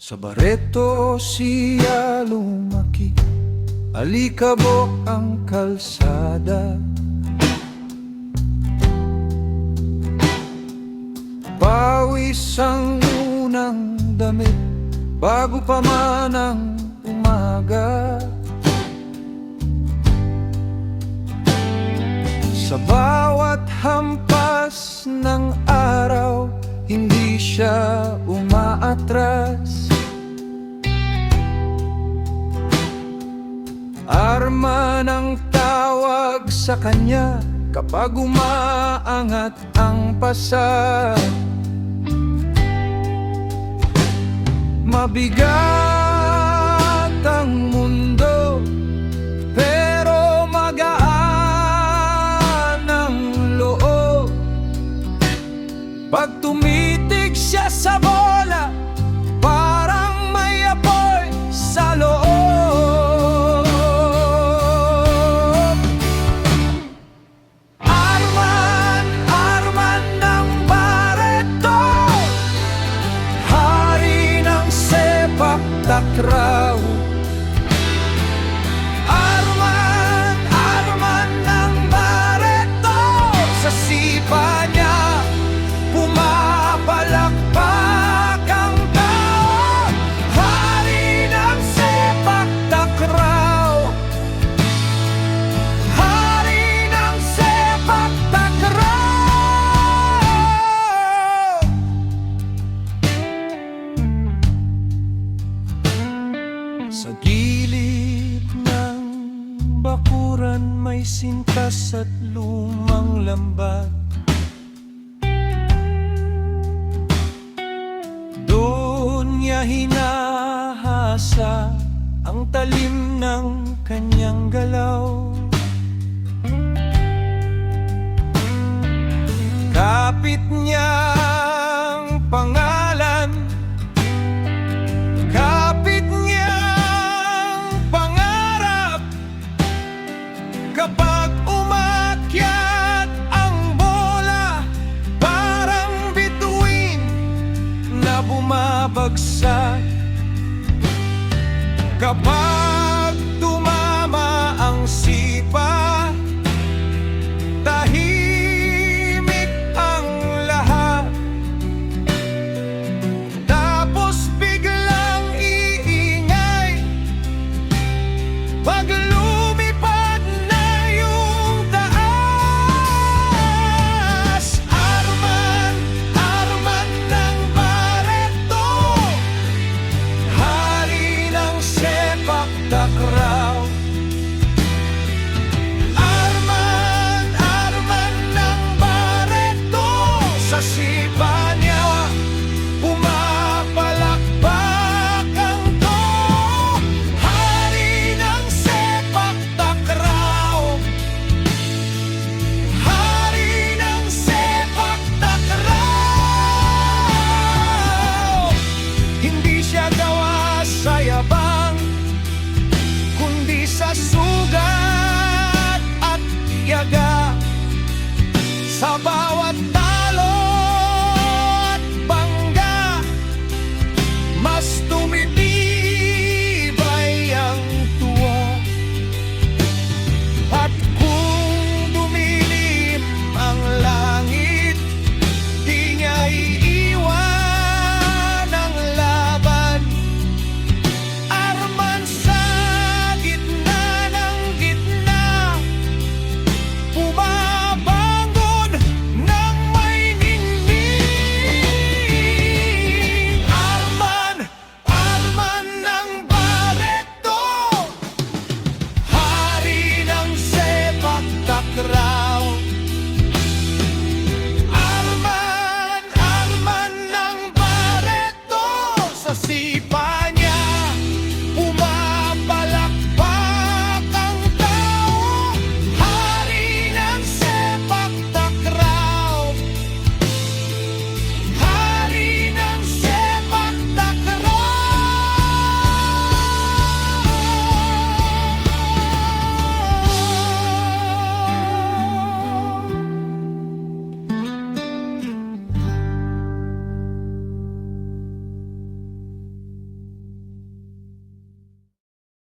Sa Barreto siya lumaki, alikabok ang kalsada. Pawis ang unang damit bago pa man ang umaga. Sa bawat hampas ng araw, hindi siya umaatras. Arma ng tawag sa kanya kapag umaangat ang pasa. Mabigat ang mundo, pero magaan ang loob. Pag tumitig siya sa bola, parang may apoy sa loob. Arman, Arman ng Barreto, hari ng sepak takraw. Arman, Arman ng Barreto, sa sipa niya pumapalakpak ang tao. Hari ng sepak takraw, hari ng sepak takraw. Sa gilid ng bakuran may sintas at lumang lambat. Doon niya hinahasa ang talim ng kanyang galaw. Kapit niya ang pangalan, kapit niya ang pangarap. Kapag umakyat ang bola, parang bituin na bumabagsak. Kapag tumama ang sipa, tahimik ang lahat. Tapos biglang iingay pag lumipad na yung taas. Arman, Arman ng Barreto, hari ng sepak takraw.